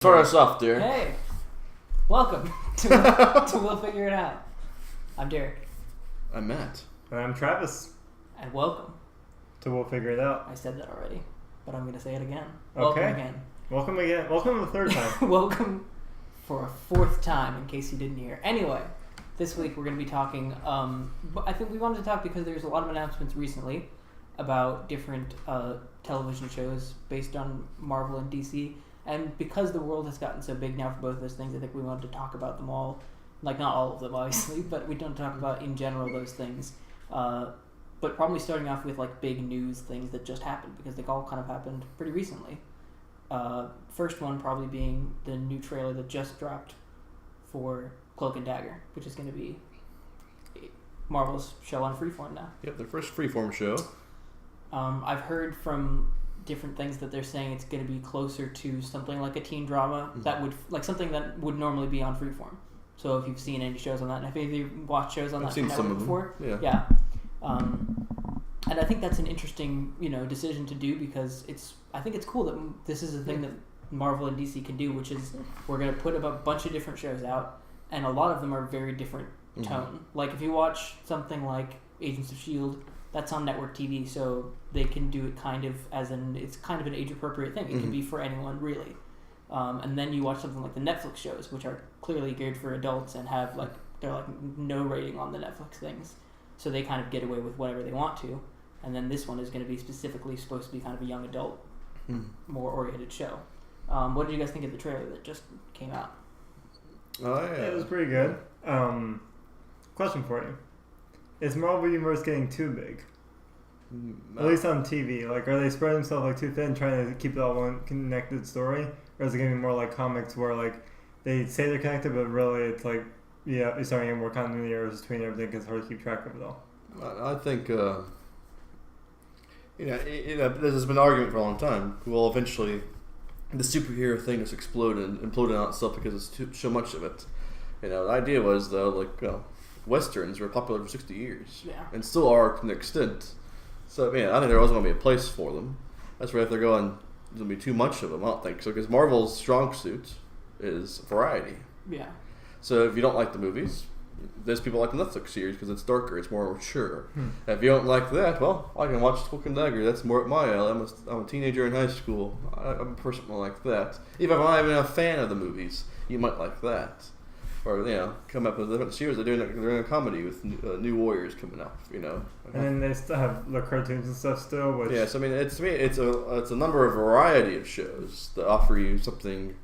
Start us off, Derek. Hey, welcome to We'll Figure It Out. I'm Derek. I'm Matt. And I'm Travis. And welcome. To We'll Figure It Out. I said that already, but I'm going to say it again. Okay. Welcome again. Welcome the third time. Welcome for a fourth time, in case you didn't hear. Anyway, this week we're going to be talking, I think we wanted to talk because there's a lot of announcements recently about different television shows based on Marvel and DC. And because the world has gotten so big now for both those things, I think we wanted to talk about them all. Like, not all of them, obviously, but we don't talk about, in general, those things. But probably starting off with, like, big news things that just happened, because they all kind of happened pretty recently. First one probably being the new trailer that just dropped for Cloak and Dagger, which is going to be Marvel's show on Freeform now. Yep, their first Freeform show. I've heard from different things that they're saying it's going to be closer to something like a teen drama that would, like, something that would normally be on Freeform. So if you've seen any shows on that, and if you watched shows on I've that seen some of them before, yeah. And I think that's an interesting, decision to do, because I think it's cool that this is a thing that Marvel and DC can do, which is we're going to put a bunch of different shows out, and a lot of them are very different tone. Like, if you watch something like Agents of S.H.I.E.L.D., that's on network TV, so they can do it kind of it's kind of an age-appropriate thing. It can be for anyone, really. And then you watch something like the Netflix shows, which are clearly geared for adults and have, they're no rating on the Netflix things. So they kind of get away with whatever they want to. And then this one is going to be specifically supposed to be kind of a young adult, more oriented show. What did you guys think of the trailer that just came out? Oh, yeah. It was pretty good. Question for you. Is Marvel Universe getting too big? At least on TV. Like, are they spreading themselves too thin, trying to keep it all one connected story? Or is it getting more like comics where they say they're connected, but really it's it's starting to get more continuity errors between everything because it's hard to keep track of it all. I think, there's been an argument for a long time. Well, eventually, the superhero thing has imploded on itself because it's so much of it. The idea was, though, Westerns were popular for 60 years. Yeah. And still are to an extent. So, I think there was going to be a place for them. That's why if they're going, there's going to be too much of them. I don't think so, because Marvel's strong suit is variety. Yeah. So if you don't like the movies, there's people like the Netflix series because it's darker, it's more mature. If you don't like that, well, I can watch Cloak and Dagger. That's more at my alley. I'm a teenager in high school. I'm a person like that. Even if I'm not even a fan of the movies, you might like that. Or, come up with different series. They're doing a comedy with New Warriors coming up, And then they still have the cartoons and stuff still. Which... Yeah, so it's a number of variety of shows that offer you something,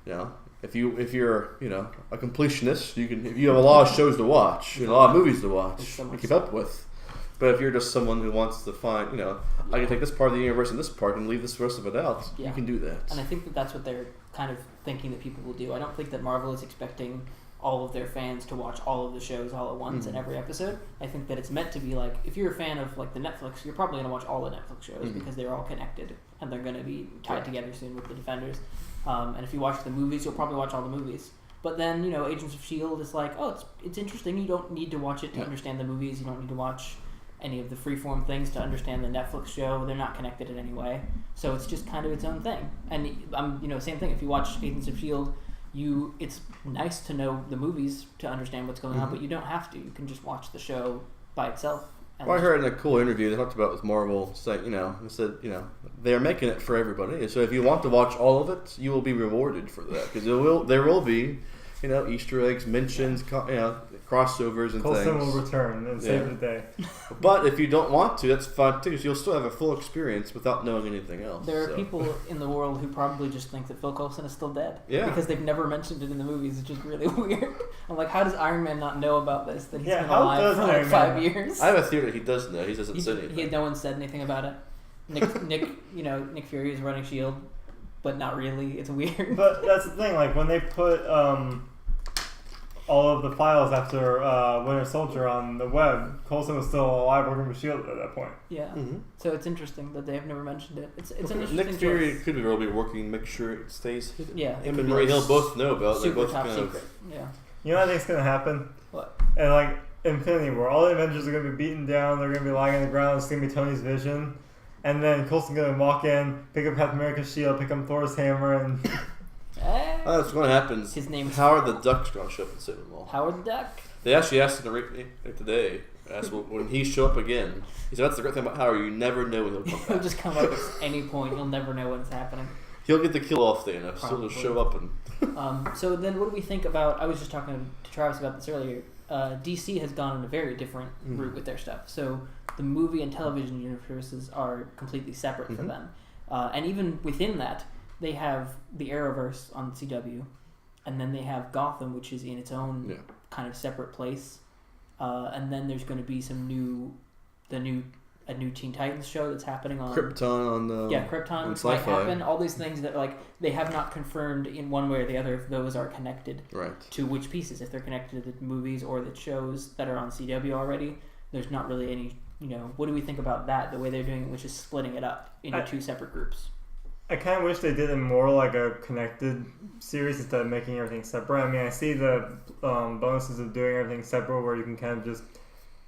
If you're a completionist, you have a lot of shows to watch, a lot of movies to watch, to keep up with. But if you're just someone who wants to find, I can take this part of the universe and this part and leave this rest of it out, you can do that. And I think that's what they're kind of thinking that people will do. I don't think that Marvel is expecting all of their fans to watch all of the shows all at once in every episode. I think that it's meant to be if you're a fan of the Netflix, you're probably going to watch all the Netflix shows because they're all connected and they're going to be tied together soon with the Defenders. And if you watch the movies, you'll probably watch all the movies. But then, Agents of S.H.I.E.L.D. is it's interesting. You don't need to watch it to understand the movies. You don't need to watch any of the freeform things to understand the Netflix show. They're not connected in any way. So it's just kind of its own thing. And, same thing. If you watch Agents of S.H.I.E.L.D., it's nice to know the movies to understand what's going on, but you don't have to. You can just watch the show by itself. Well, I heard in a cool interview they talked about with Marvel, saying, they said, they're making it for everybody. So if you want to watch all of it, you will be rewarded for that because there will be, Easter eggs, mentions, crossovers and Coulson things. will return and save the day. But if you don't want to, that's fine too. So you'll still have a full experience without knowing anything else. There are people in the world who probably just think that Phil Coulson is still dead. Yeah. Because they've never mentioned it in the movies, which is really weird. I'm like, how does Iron Man not know about this? That he's been alive for 5 years. I have a theory that he does know. He doesn't say anything. No one said anything about it. Nick Fury is running S.H.I.E.L.D., but not really. It's weird. But that's the thing. When they put all of the files after Winter Soldier on the web, Coulson was still alive working with S.H.I.E.L.D. at that point. Yeah. Mm-hmm. So it's interesting that they have never mentioned it. It's an interesting Nick Fury could be really working to make sure it stays hidden. Yeah. Him and Marie Hill both know about it. Super top secret. Yeah. You know what I think's going to happen? What? And Infinity War, all the Avengers are going to be beaten down, they're going to be lying on the ground, it's going to be Tony's vision. And then Coulson's going to walk in, pick up Captain America's shield, pick up Thor's hammer, and... Hey! That's going to happen. His name's Howard the Duck's going to show up and save them all. Howard the Duck. They actually asked him today. Asked when he show up again. He said that's the great thing about Howard. You never know when he'll come back. He'll just come up at any point. You'll never know when it's happening. He'll get the kill off Thanos. So he'll just show up and. So then, what do we think about? I was just talking to Travis about this earlier. DC has gone in a very different route with their stuff. So the movie and television universes are completely separate for them, and even within that, they have the Arrowverse on CW, and then they have Gotham, which is in its own kind of separate place, and then there's going to be a new Teen Titans show that's happening on Krypton on Krypton, which might happen. All these things that like they have not confirmed in one way or the other if those are connected to which pieces. If they're connected to the movies or the shows that are on CW already, there's not really any. What do we think about that? The way they're doing it, which is splitting it up into two separate groups. I kind of wish they did it more like a connected series instead of making everything separate. I mean, I see the bonuses of doing everything separate, where you can kind of just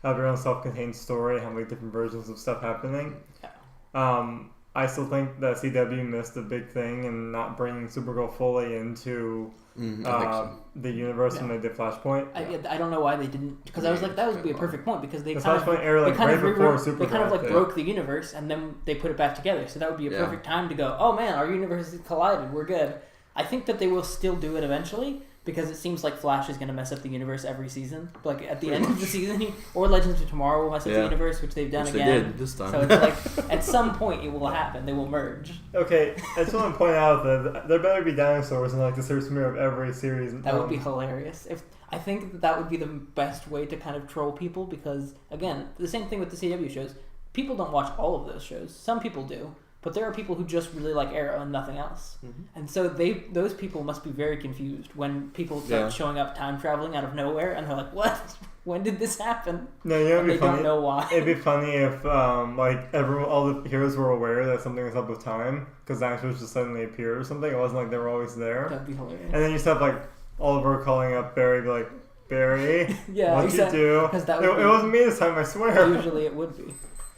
have your own self-contained story, have like different versions of stuff happening. Yeah. I still think that CW missed a big thing in not bringing Supergirl fully into the universe when they did Flashpoint. I don't know why they didn't, because I was like, that would be a perfect point, because they kind of broke the universe and then they put it back together. So that would be a perfect time to go, oh man, our universes collided, we're good. I think that they will still do it eventually, because it seems like Flash is going to mess up the universe every season. Like at the end of the season, or Legends of Tomorrow will mess up the universe, which they've done again. They did this time. So it's like at some point it will happen. They will merge. Okay, I just want to point out that there better be dinosaurs in like the search mirror of every series. That would be hilarious. I think that would be the best way to kind of troll people, because again, the same thing with the CW shows. People don't watch all of those shows. Some people do. But there are people who just really like Arrow and nothing else. And so those people must be very confused when people start showing up time traveling out of nowhere, and they're like, what? When did this happen? No, it'd be funny. Don't know why. It'd be funny if all the heroes were aware that something was up with time, because dinosaurs just suddenly appeared or something. It wasn't like they were always there. That'd be hilarious. And then you just have like Oliver calling up Barry, be like, Barry, what'd you do? It wasn't me this time, I swear. Usually it would be.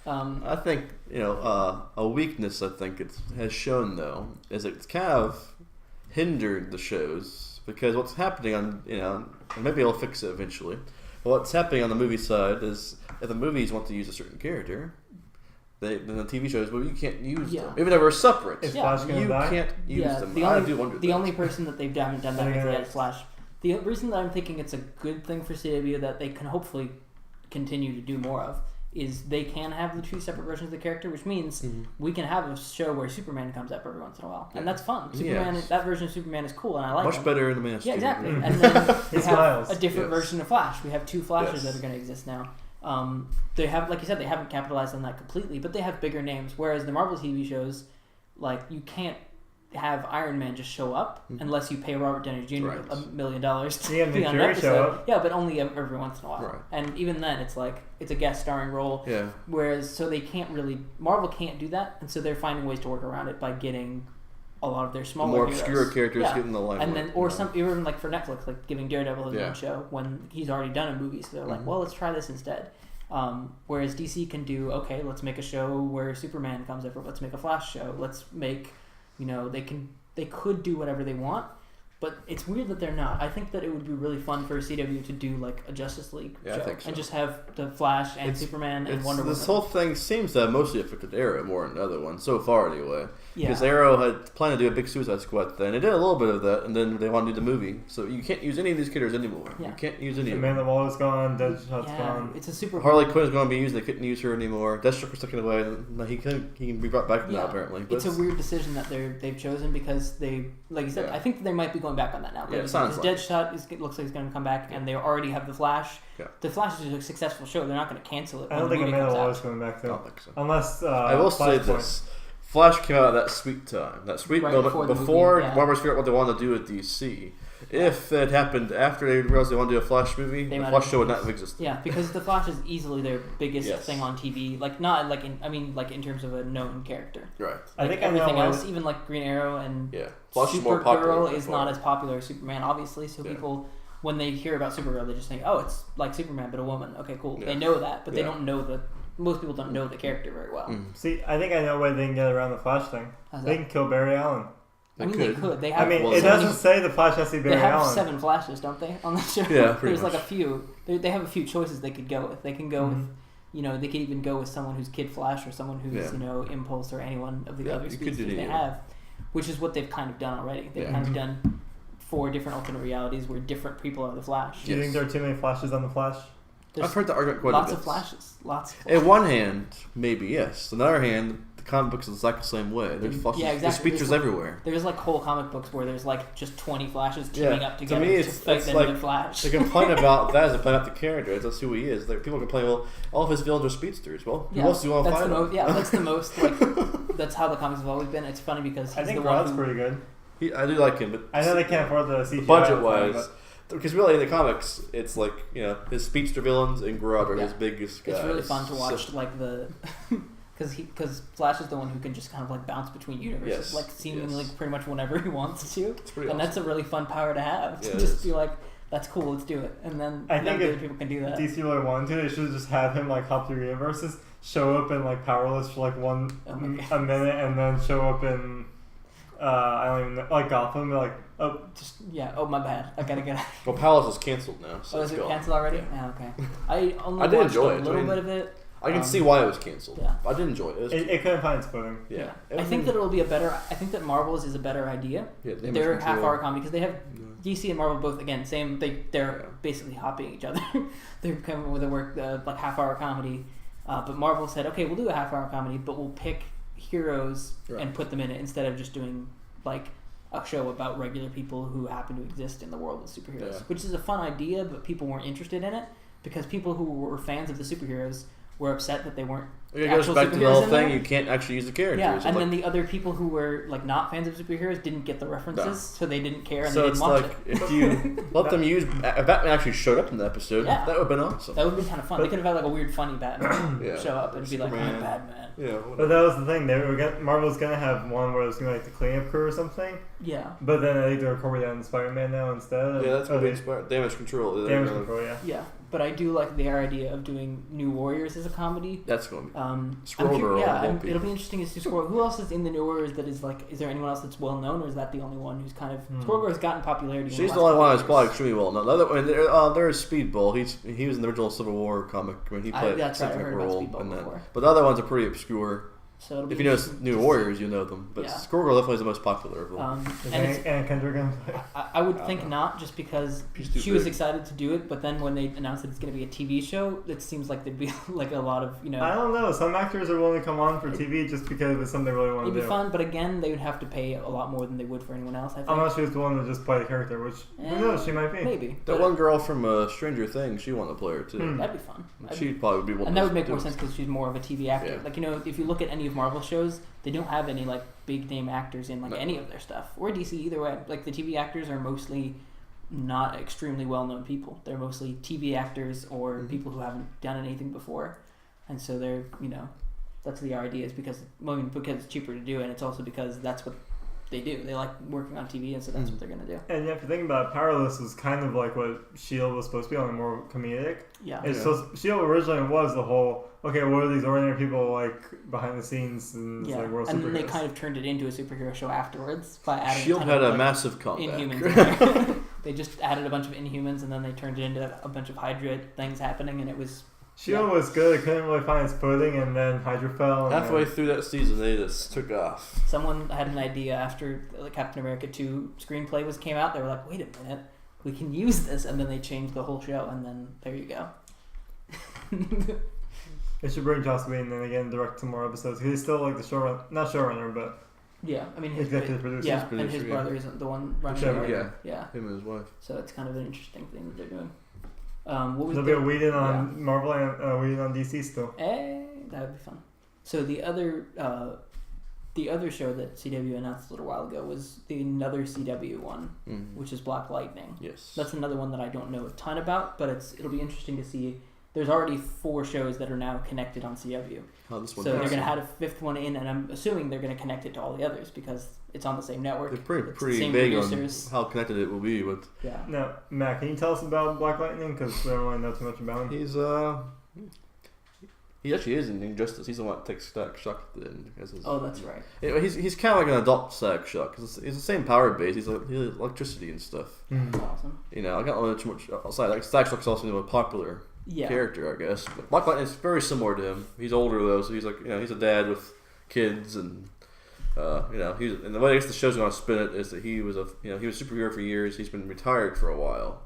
I think a weakness I think it has shown though is it's kind of hindered the shows, because what's happening on and maybe I'll fix it eventually, but what's happening on the movie side is if the movies want to use a certain character, then the TV shows, well, you can't use them even though we're separate. Is Flash gonna die? Can't use them. The only person that they've haven't done that with yet is Flash. The reason that I'm thinking it's a good thing for CW that they can hopefully continue to do more of is they can have the two separate versions of the character, which means we can have a show where Superman comes up every once in a while, and that's fun. That version of Superman is cool, and I like much better in the Man of Steel. Yeah, exactly. And then we have a different version of Flash. We have two Flashes that are going to exist now. They have, like you said, they haven't capitalized on that completely, but they have bigger names. Whereas the Marvel TV shows, like you can't have Iron Man just show up unless you pay Robert Downey Jr. $1 million to be on an episode. Yeah, but only every once in a while. Right. And even then, it's like it's a guest starring role. Yeah. Whereas, so they can't really Marvel can't do that, and so they're finding ways to work around it by getting a lot of their smaller more obscure characters getting the limelight. And then, or some even like for Netflix, like giving Daredevil his own show when he's already done a movie. So they're like, well, let's try this instead. Whereas DC can do, okay, let's make a show where Superman comes up, or let's make a Flash show. Let's make, they could do whatever they want, but it's weird that they're not. I think that it would be really fun for CW to do like a Justice League show and just have the Flash and Superman and Wonder Woman. This whole thing seems to have mostly affected Arrow more than the other one so far, anyway. Because Arrow had planned to do a big Suicide Squad thing. They did a little bit of that, and then they want to do the movie. So you can't use any of these characters anymore. Yeah. You can't use any of them. Amanda Waller's gone. Deadshot's gone. It's a super. Harley Quinn's going to be used. They couldn't use her anymore. Deathstroke was taken away. He can be brought back now, apparently. But it's a weird decision that they've chosen because they, like you said, I think that they might be going back on that now. Yeah, it sounds like Deadshot looks like he's going to come back, and they already have the Flash. Yeah. The Flash is a successful show. They're not going to cancel it. I don't think Amanda Waller's coming back though. I don't think so. Unless I will say this. Flash came out at that sweet time, that sweet moment before Marvel figured out what they wanted to do with DC. If that happened after they realized they wanted to do a Flash movie, the Flash show would not have existed. Yeah, because the Flash is easily their biggest thing on TV. Like not like in terms of a known character. Right. Like I think everything else, even like Green Arrow and Supergirl, is not as popular as Superman, obviously. So people, when they hear about Supergirl, they just think, oh, it's like Superman but a woman. Okay, cool. Yeah. They know that, but they don't know the. Most people don't know the character very well. See, I think I know a way they can get around the Flash thing. They can kill Barry Allen. I mean, they could. They I have. mean, well, it so many- doesn't say the Flash has to be They Barry have Allen. 7 Flashes, don't they, on the show? Yeah, pretty There's much. like a few. They have a few choices they could go with. They can go with, Mhm. you know, they could even go with someone who's Kid Flash or someone who's, Yeah. you know, Impulse or any one of the Yeah, other you could do speedsters they either. have, which is what they've kind of done already. They've Yeah. kind of done 4 different alternate realities where different people are the Flash. Do you think there are too many Flashes on the Flash? There's I've heard the argument quite lots a bit. of Flashes. Lots of On Flashes. one hand, maybe yes. On the other hand, the comic books are the exact same way. There's flashes. Yeah, There's exactly. features There's everywhere. There's like whole comic books where there's like just 20 Flashes teaming Yeah. up To together me, to it's- fight it's another like- Flash. They complain about that as they play out the character. That's who he is. Like, people complain, well, all of his villains are speedsters. Well, who else do you want to that's fight? the him? most. Yeah, that's the most. Like, that's how the comics have always been. It's funny because he's I think the one Grodd's who. pretty good. I do like him, but I know they can't afford the CGI. budget-wise, because really in the comics, it's like, you know, his speedster villains and Grodd are Yeah. his biggest guys. It's really fun to So- watch, like the. Because Flash is the one who can just kind of like bounce between universes, Yes, like seemingly yes. pretty much whenever he wants to, It's pretty and awesome. that's a really fun power to have. To Yeah, it just is. be like, that's cool, let's do it, and then I none think of the if other people can do that. DC really wanted to, they should just have him like hop through universes, show up in like Powerless for like Oh my a minute, and then show up in I don't even know, like Gotham, be like, oh, Just oh my bad, I gotta get. Well, Palace is canceled now. So Oh, it's is it gone. canceled already? Yeah. Yeah, okay. I only I did watched enjoy a it. I little mean, bit of it. I can see why it was canceled. Yeah. I did enjoy it. It was it couldn't find its footing. yeah. I think that it'll be a better. I think that Marvel's is a better idea. Yeah, Damage They're Control. half-hour comedy because they have Yeah. DC and Marvel both again same. They're Yeah. basically copying each other. They're coming with a work like half-hour comedy, but Marvel said, okay, we'll do a half-hour comedy, but we'll pick heroes Right. and put them in it instead of just doing like a show about regular people who happen to exist in the world of superheroes, Yeah. which is a fun idea, but people weren't interested in it because people who were fans of the superheroes were upset that they weren't. It goes actual back to the superheroes whole in thing. there. You can't actually use the characters. Yeah, It's and like- then the other people who were like not fans of superheroes didn't get the references, No. so they didn't care and so they it's didn't watch like it. if you let them use if Batman actually showed up in the episode, Yeah. that would have been awesome. That would have been kind of fun. They could have had like a weird, funny Batman Yeah. show up and be like, Superman. "I'm Batman." Yeah. But that was the thing. They were Marvel's gonna have one where it's gonna be like the cleanup crew or something. Yeah, But then I think they're incorporating that in Spider-Man now instead. Yeah, that's Oh, what they- inspired Damage Control. They're Damage gonna- Control, yeah. yeah. But I do like their idea of doing New Warriors as a comedy. That's going to be. I'm Girl yeah, won't be. it'll be interesting to see Squirrel. Who else is in the New Warriors that is like? Is there anyone else that's well known, or is that the only one who's kind of? Squirrel Girl has gotten popularity. in She's the last only one that's couple probably years. extremely well known. There's Speedball. He was in the original Civil War comic when he played that's right, I something heard about role. Speedball And then, before. but the other ones are pretty obscure. So it'll be If you know interesting New to Warriors, you know them. But Yeah. Squirrel definitely is the most popular of them. Is And it's, Anna Kendrick gonna play? I would think not, just because She's too she was big. excited to do it, but then when they announced that it's going to be a TV show, it seems like there'd be like a lot of I don't know. Some actors are willing to come on for TV just because it's something they really want It'd to be do. fun, but again, they would have to pay a lot more than they would for anyone else. I think. Unless she was the one to just play the character, which who knows, she might be. Maybe That but one girl from Stranger Things, she wanted to play her too. Hmm. that'd be fun. She probably would be one. And that of would make those more sense because she's more of a TV actor. Yeah. Like if you look at any of Marvel shows, they don't have any like big name actors in like No. any of their stuff, or DC either way. Like the TV actors are mostly not extremely well known people. They're mostly TV actors or Mhm. people who haven't done anything before, and so they're that's the idea is because it's cheaper to do, and it's also because that's what they do. They like working on TV, and so that's what they're gonna do. And you have to think about it, Powerless was kind of like what Shield was supposed to be, only more comedic. Yeah. It's supposed, Shield originally was the whole what are these ordinary people like behind the scenes and it's Yeah, like world and then they superheroes. kind of turned it into a superhero show afterwards by adding. Shield kind had of, a like, massive comeback. Inhumans. In there. They just added a bunch of Inhumans, and then they turned it into a bunch of Hydra things happening, and it was Shield was good. It couldn't really find its footing, and then Hydra fell. And Halfway then, through that season, they just took off. someone had an idea after the Captain America 2 screenplay came out. They were like, "Wait a minute, we can use this," and then they changed the whole show, and then there you go. they should bring Joss Whedon and again direct some more episodes. 'Cause he's still like the showrunner, not showrunner, but Yeah, I mean, his executive producer. yeah, producer, and his yeah. brother isn't the one running Whichever, it. Yeah. Yeah, Him and his wife. so it's kind of an interesting thing that they're doing. What was There'll be a the- Whedon on Marvel and Whedon on DC still. that would be fun. So the other show that CW announced a little while ago was another CW one, Mm. which is Black Lightning. Yes. That's another one that I don't know a ton about, but it'll be interesting to see. There's already 4 shows that are now connected on CW, How this one so they're goes. going to add a 5th one in, and I'm assuming they're going to connect it to all the others because it's on the same network. They're pretty, It's the pretty same big producers. on how connected it will be, but Yeah. Now, Matt, can you tell us about Black Lightning? Because we don't really know too much about him. he's He actually is in Injustice. He's the one that takes Static Shock at the end. Oh, that's right. He's kind of like an adult Static Shock because he's the same power base. He's like electricity and stuff. That's awesome. I can't learn too much outside. Like Static Shock's also a popular character, I guess. But Black Lightning is very similar to him. He's older though, so he's like he's a dad with kids and. And the way I guess the show's going to spin it is that he was a superhero for years. He's been retired for a while,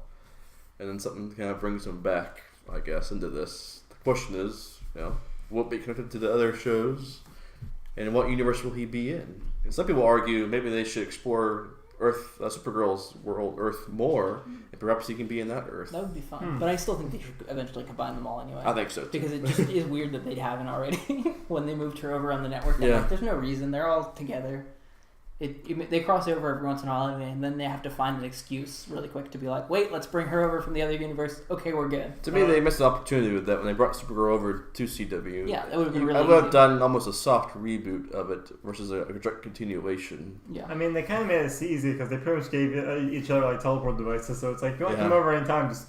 and then something kind of brings him back, I guess, into this. The question is, will it be connected to the other shows, and what universe will he be in? And some people argue maybe they should explore Earth, Supergirl's world, Earth more, and perhaps he can be in that Earth. That would be fun. But I still think they should eventually combine them all anyway. I think so too. Because it just is weird that they haven't already when they moved her over on the network. There's no reason. They're all together. They cross over every once in a while, and then they have to find an excuse really quick to be like, wait, let's bring her over from the other universe. Okay, we're good. To me, they missed an opportunity with that when they brought Supergirl over to CW. Yeah, that would have been really I would have done almost a soft reboot of it versus a direct continuation. Yeah. I mean, they kind of made it easy because they pretty much gave each other like teleport devices, so it's like, you want to come over anytime, just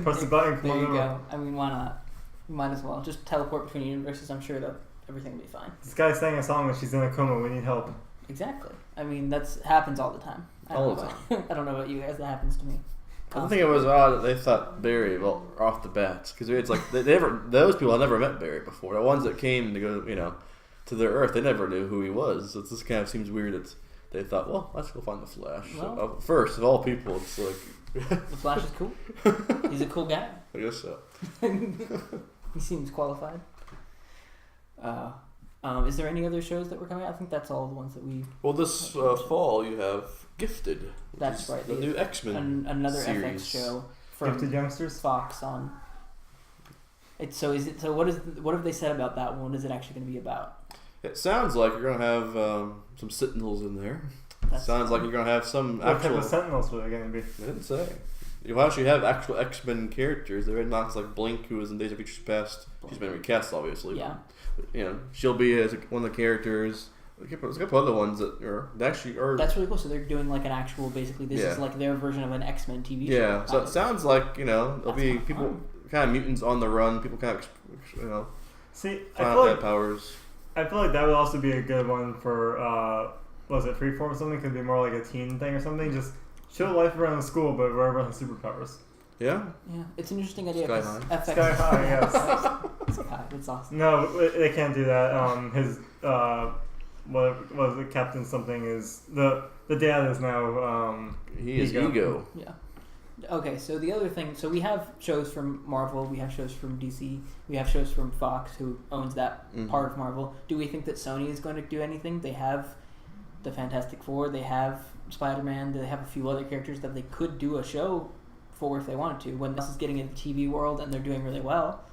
press the button, there you go. I mean, why not? You might as well. Just teleport between universes. I'm sure that everything will be fine. This guy's sang a song that she's in a coma, we need help. Exactly. I mean, that happens all the time. All the time. I don't know about you guys. That happens to me. I think it was odd that they thought Barry off the bat because it's like those people had never met Barry before. The ones that came to go to their Earth, they never knew who he was. So this kind of seems weird that they thought, well, let's go find the Flash. Well, so, first of all people, it's like the Flash is cool. He's a cool guy. I guess so. He seems qualified. Is there any other shows that were coming out? I think that's all the ones that we... Well, this fall you have Gifted. That's right. The new X-Men another series. FX show from Gifted Youngsters? Fox on... What have they said about that one? What is it actually going to be about? It sounds like you're going to have some Sentinels in there. Sounds like you're going to have some What type of Sentinels were they going to be? They didn't say. You actually have actual X-Men characters. They're not like Blink, who was in Days of Future Past. She's been recast, obviously. Yeah. But, she'll be as one of the characters. There's a couple other ones that are actually are. That's really cool. So they're doing like an actual, basically, this is like their version of an X-Men TV show. Yeah. So it sounds like there'll be people, kind of mutants on the run. People kind of See, find out their powers. I feel like that would also be a good one for was it Freeform or something? Could be more like a teen thing or something. Just show life around the school, but where everyone has superpowers. Yeah. Yeah, it's an interesting idea. Sky High. FX. Sky High, yes. Sky High, that's awesome. No, they can't do that. His what was it? Captain something is the dad is now he is Ego. Yeah. Okay, so the other thing, so we have shows from Marvel, we have shows from DC, we have shows from Fox, who owns that part of Marvel. Do we think that Sony is going to do anything? They have the Fantastic Four, they have Spider-Man, they have a few other characters that they could do a show for if they wanted to. When this is getting into the TV world and they're doing really well,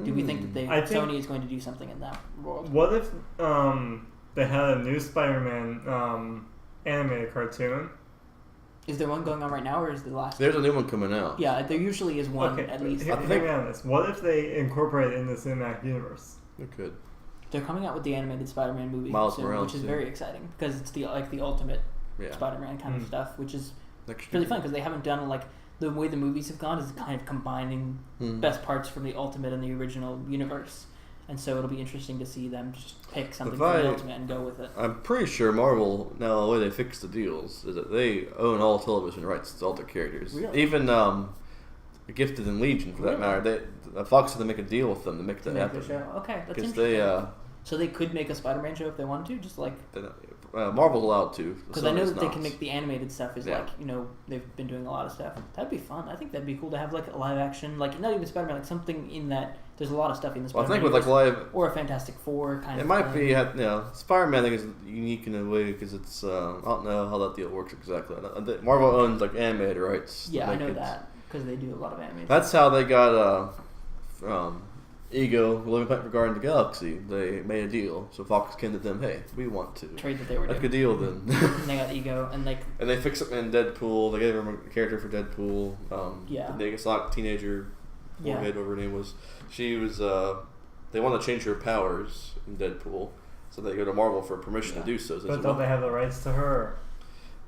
do we think that Sony is going to do something in that world? What if they had a new Spider-Man animated cartoon? Is there one going on right now, or is the last? There's a new one coming out. Yeah, there usually is one at least. Hear me on this. What if they incorporate it in the cinematic universe? They could. They're coming out with the animated Spider-Man movie Miles soon, Morales, which is very exciting because it's the ultimate Spider-Man kind of stuff, which is really fun because they haven't done the way the movies have gone is kind of combining best parts from the ultimate and the original universe. And so it'll be interesting to see them just pick something from the Ultimate and go with it. I'm pretty sure Marvel, now the way they fix the deals, is that they own all television rights to all their characters. Really? Even Gifted and Legion, for that matter. Fox had to make a deal with them to make that happen. Okay, that's interesting. So they could make a Spider-Man show if they wanted to, just like... Marvel's allowed to. Because I know that they can make the animated stuff they've been doing a lot of stuff. That'd be fun. I think that'd be cool to have a live action, not even Spider-Man, something in that. There's a lot of stuff in the Spider-Man. I think with live... Or a Fantastic Four kind of It might be, Spider-Man I think is unique in a way because it's, I don't know how that deal works exactly. Marvel owns animated rights. Yeah, I know that because they do a lot of animated That's how they got Ego, Living Planet for Guardians of the Galaxy. They made a deal, so Fox came to them. Hey, we want to trade that they were doing. That's a good deal then. And they got Ego, and they fixed it in Deadpool. They gave him a character for Deadpool. They guess a teenager, whatever her name was. She was. They want to change her powers in Deadpool, so they go to Marvel for permission to do so. But don't they have the rights to her?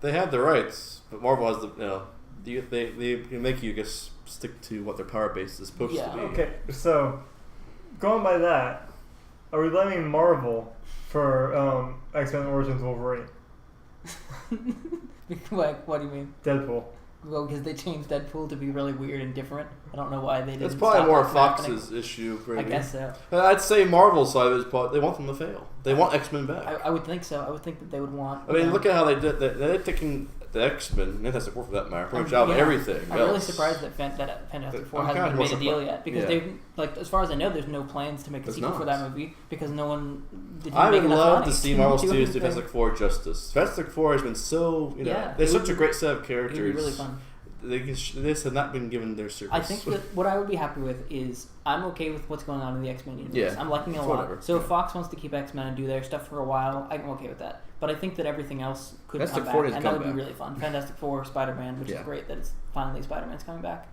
They have the rights, but Marvel has they can make you stick to what their power base is supposed to be. Okay, so going by that, are we blaming Marvel for X-Men Origins Wolverine? What do you mean? Deadpool. Well, because they changed Deadpool to be really weird and different. I don't know why they didn't. It's probably stop more that from Fox's happening. issue. I Maybe. guess so. I'd say Marvel's side of it is probably they want them to fail. They want X-Men back. I would think so. I would think that they would want. I mean, look at how they did. They're taking the X-Men, Fantastic Four for that matter, pretty much out of everything. I'm really surprised that Fantastic Four hasn't been made a deal yet because they've as far as I know, there's no plans to make a sequel for that movie because no one. I would love to see Marvel Studios do Fantastic Four justice. Fantastic Four has been so they're such a great set of characters. It would be really fun. This have not been given their service. I think that what I would be happy with is I'm okay with what's going on in the X-Men universe. Yeah, I'm liking it a lot. Whatever. So if Fox wants to keep X-Men and do their stuff for a while, I'm okay with that. But I think that everything else could come back, and that would be really fun. Fantastic Four, Spider-Man, which is great that it's finally Spider-Man's coming back.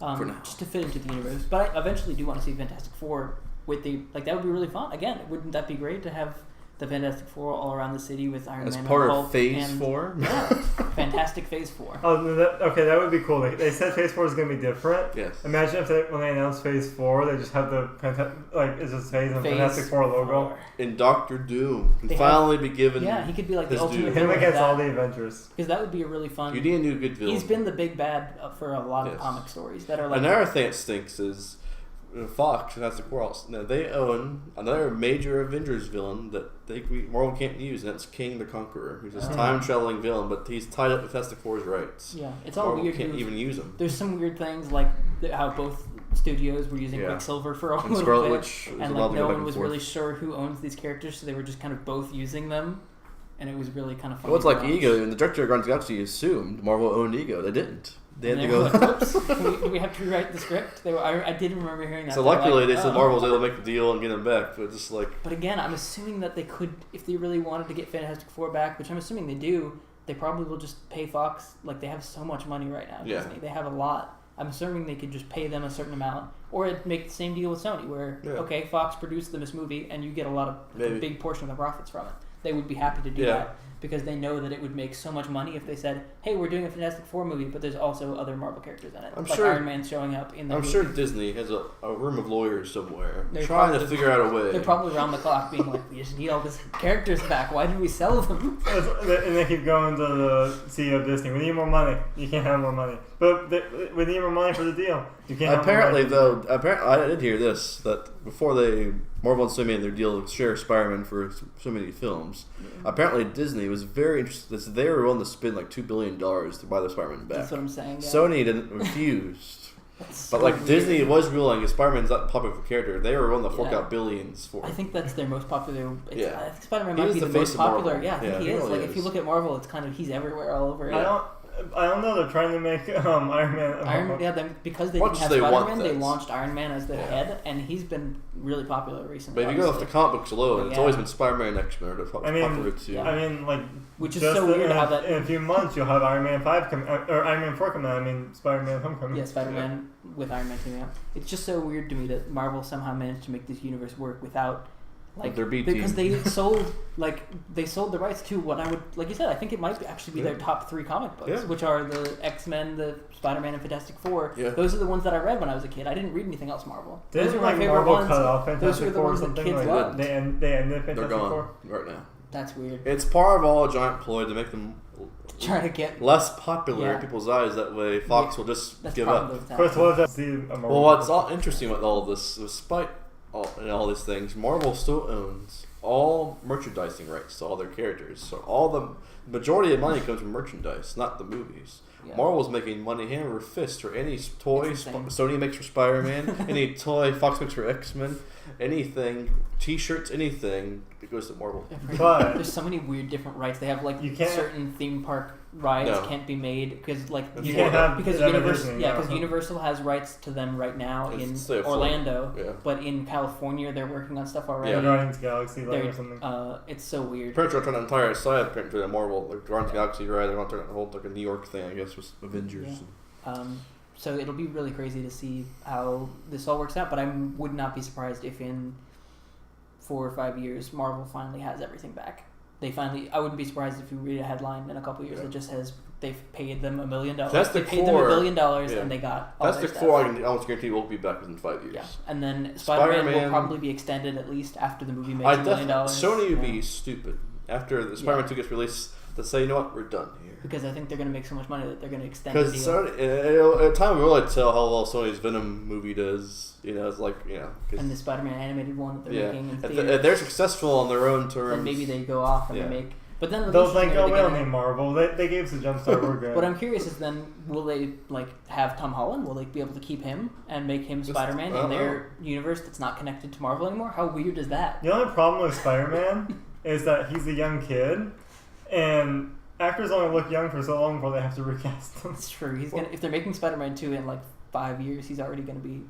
For now. Just to fit into the universe. But I eventually do want to see Fantastic Four with the that would be really fun. Again, wouldn't that be great to have the Fantastic Four all around the city with Iron Man as part of Phase 4? Yeah, Fantastic Phase 4. Oh, that would be cool. They said Phase 4 is going to be different. Yes. Imagine if when they announce Phase 4, they just have the it's just Phase and Fantastic Four logo. And Doctor Doom can finally be given. Yeah, he could be like the ultimate him against all the Avengers. Because that would be a really fun. You need a new good villain. He's been the big bad for a lot of comic stories that are like. Another thing that stinks is Fox, Fantastic Four. Now they own another major Avengers villain that Marvel can't use, and that's King the Conqueror, who's this time traveling villain, but he's tied up with Fantastic Four's rights. Yeah, it's all Marvel weird. Can't even use him. There's some weird things like how both studios were using Quicksilver for a little Scarlet bit, Witch, and like no one was really sure who owns these characters, so they were just kind of both using them, and it was really kind of funny. Well, it's like Ego, and the director of Guardians of the Galaxy assumed Marvel owned Ego. They didn't. They had to go. Like, oops, do we have to rewrite the script? I didn't remember hearing that. So luckily, they said Marvel was able to make the deal and get him back, but just like. But again, I'm assuming that they could, if they really wanted to get Fantastic Four back, which I'm assuming they do, they probably will just pay Fox. Like they have so much money right now. Disney. They have a lot. I'm assuming they could just pay them a certain amount, or make the same deal with Sony, where okay, Fox produced this movie, and you get a big portion of the profits from it. They would be happy to do that. Because they know that it would make so much money if they said, "Hey, we're doing a Fantastic Four movie, but there's also other Marvel characters in it." I'm like sure Iron Man's showing up in the movie. sure Disney has a room of lawyers somewhere trying to figure out a way. They're probably around the clock being like, "We just need all these characters back. Why did we sell them?" And they keep going to the CEO of Disney. We need more money. You can't have more money. But we need more money for the deal. You can't. Apparently, I did hear this that before Marvel and Sony made their deal to share Spider-Man for so many films. Apparently, Disney was very interested. They were willing to spend like $2 billion to buy the Spider-Man back. That's what I'm saying. Yeah. Sony didn't refused. But weird. Disney was willing. If Spider-Man's not a popular character, they were willing to fork out billions for. I think that's their most popular. I think Spider-Man might be the most popular. Yeah, I think he is. Really if you look at Marvel, it's kind of he's everywhere, all over. I don't know. They're trying to make Iron Man. Because they didn't have Spider-Man, they launched Iron Man as their head, and he's been really popular recently. But if you go off the comic books alone, it's always been Spider-Man and X-Men are the popular two. I mean, like, which is so weird how that in a few months you'll have Iron Man 5 come or Iron Man 4 come out. I mean, Spider-Man Homecoming. Yeah, Spider-Man with Iron Man coming out. It's just so weird to me that Marvel somehow managed to make this universe work without. Their B because team. they sold the rights to what I would like you said. I think it might actually be their top 3 comic books, which are the X-Men, the Spider-Man, and Fantastic Four. Yeah. Those are the ones that I read when I was a kid. I didn't read anything else Marvel. Those are my favorite Marvel ones. Cut off Fantastic Those were the ones that kids loved. They ended Fantastic They're gone Four right now. That's weird. It's part of all a giant ploy to make them try to get less popular in people's eyes. That way, Fox will just give up. First, what's all interesting with all of this, despite all these things, Marvel still owns all merchandising rights to all their characters. So all the majority of money comes from merchandise, not the movies. Yeah. Marvel's making money hand over fist for any toy Sony makes for Spider-Man, any toy Fox makes for X-Men, anything, T-shirts, anything. It goes to Marvel. But there's so many weird different rights. They have certain theme park rides can't be made because Universal has rights to them right now in Orlando, but in California they're working on stuff already. Guardians Galaxy or something. It's so weird. Pretty sure turn the entire side to the Marvel, like Guardians Galaxy ride. They're going to turn the whole a New York thing, I guess, with Avengers. Yeah. So it'll be really crazy to see how this all works out. But I would not be surprised if in 4 or 5 years Marvel finally has everything back. I wouldn't be surprised if you read a headline in a couple of years that just says they've paid them $1 million. Fantastic They paid them Four- $1 billion, yeah. and they got all their Fantastic stuff. 4, I almost guarantee will be back within 5 years. Yeah, and then Spider-Man will Spider-Man- probably be extended at least after the movie makes $1 million. Sony would Yeah. be stupid after the Spider-Man 2 gets released to say, you know what, we're done here. Because I think they're going to make so much money that they're going to extend the Because deal. Sony, at time we really tell how well Sony's Venom movie does. You know, it's like, you know. And the Spider-Man animated one that they're making in If theaters. they're successful on their own terms. Then maybe they go off and Yeah. they make. But then They'll eventually think, are oh, they we don't gonna- need Marvel. They gave us a jump start. We're good. What I'm curious is then, will they like have Tom Holland? Will they be able to keep him and make him Spider-Man in their universe that's not connected to Marvel anymore? How weird is that? The only problem with Spider-Man is that he's a young kid, and actors only look young for so long before they have to recast them. It's true. He's gonna if they're making Spider-Man 2 in like 5 years, he's already gonna be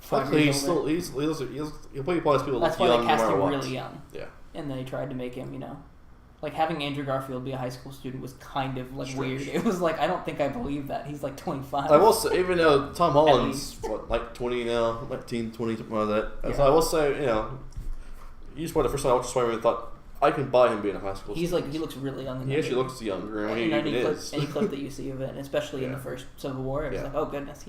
5 Luckily, years older. he'll play people That's look why young they cast no matter him what. really young. Yeah. And they tried to make him, like having Andrew Garfield be a high school student was kind of like Strange. weird. It was like I don't think I believe that he's like 25. I will say, even though Tom Holland's least. like 20 now, 19, 20, something like that. Yeah. So I will say, you just the first time I watched Spider-Man and thought, I can buy him being a high school He's student. like he looks really young. In He that actually movie. looks younger than he In even is. any clip that you see of it, and especially in Yeah. the first Civil War, it was Yeah. like, oh goodness,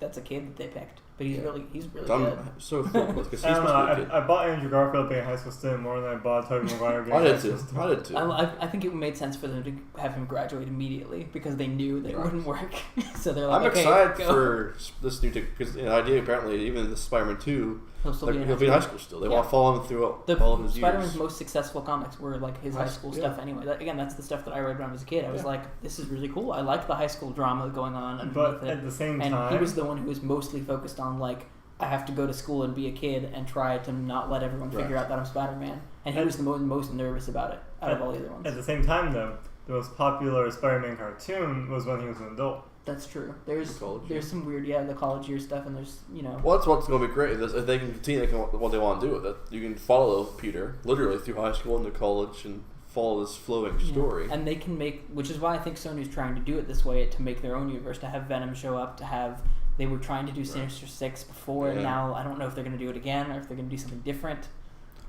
that's a kid that they picked, but he's Yeah. really I'm good. so thrilled because he's I don't supposed know. to be a kid. I bought Andrew Garfield being a high school student more than I bought Tobey Maguire being I a high did school too. student. I did too. I think it made sense for them to have him graduate immediately because they knew that it Right. wouldn't work. So they're like, I'm okay, excited go. for this new because idea apparently even in the Spider-Man 2, He'll still be in he'll be in high school still. They want to follow him throughout all of The his Spider-Man's years. most successful comics were like his high school stuff anyway. Again, that's the stuff that I read when I was a kid. I was Yeah. like, this is really cool. I like the high school drama going on underneath But it. at the same And time, he was the one who was mostly focused on like, I have to go to school and be a kid and try to not let everyone figure Right. out that I'm Spider-Man. And he was the most nervous about it out of all the other ones. at the same time, though, the most popular Spider-Man cartoon was when he was an adult. That's true. There's College there's some weird the college year stuff, and there's Well, that's what's going to be great. If they can continue what they want to do with it, you can follow Peter literally through high school into college and follow this flowing story. and they can make, which is why I think Sony's trying to do it this way, to make their own universe, to have Venom show up, to have they were trying to do Sinister Six before, and Yeah. now I don't know if they're going to do it again or if they're going to do something different.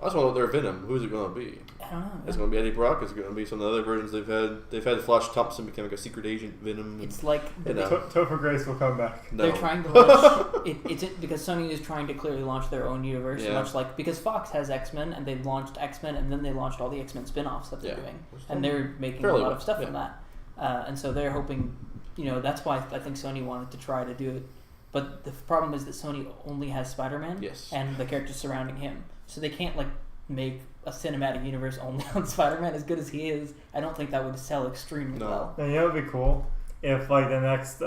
I just want to know their Venom. Who's it going to be? I don't know. Is it going to be Eddie Brock? Is it going to be some of the other versions they've had? They've had Flash Thompson become like a secret agent Venom. It's like You know. Topher Grace will come back. No. they're trying to launch because Sony is trying to clearly launch their own universe, Yeah. much like because Fox has X-Men and they've launched X-Men and then they launched all the X-Men spin-offs that they're Yeah. doing, and they're making Fairly a lot well, of stuff yeah. from that, and so they're hoping, that's why I think Sony wanted to try to do it, but the problem is that Sony only has Spider-Man Yes. and the characters surrounding him, so they can't like make a cinematic universe only on Spider-Man. As good as he is, I don't think that would sell extremely No. well. And it would be cool if like the next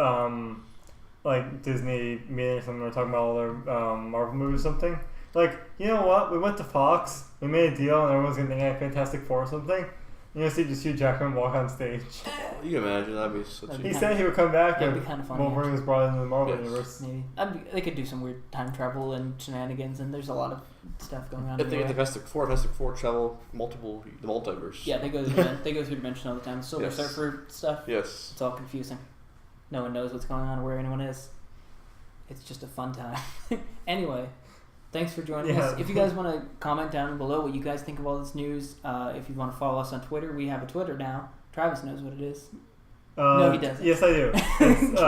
Disney meeting or something, we're talking about all their Marvel movies or something. Like, you know what? We went to Fox, we made a deal, and everyone's gonna think I Fantastic Four or something. You know, see just Hugh Jackman walk on stage. You can imagine that'd be such That'd a be He kinda- said he would come back that'd be if kinda funny, Wolverine was brought into the Marvel Yes. universe. Maybe they could do some weird time travel and shenanigans, and there's a lot of stuff going on. If they get everywhere. the Fantastic Four travel the multiverse. Yeah, they go through dimension all the time. Silver Yes. Surfer stuff. Yes. It's all confusing. No one knows what's going on or where anyone is. It's just a fun time. Anyway, thanks for joining Yeah. us. If you guys want to comment down below what you guys think of all this news, if you want to follow us on Twitter, we have a Twitter now. Travis knows what it is. No, he doesn't. Yes, I do. It's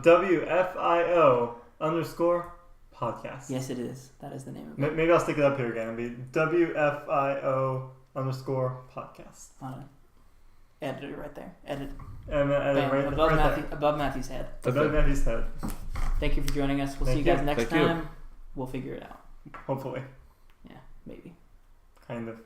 WFIO_podcast. Yes, it is. That is the name of it. Maybe I'll stick it up here again. It'll be WFIO_podcast. Edit it right there. Edit. And then Bam, right, above, right Matthew, there. above Matthew's head. Above Matthew's head. Thank you for joining us. We'll see Thank you guys you. next Thank you. time. We'll figure it out. Hopefully. Yeah, maybe. Kind of.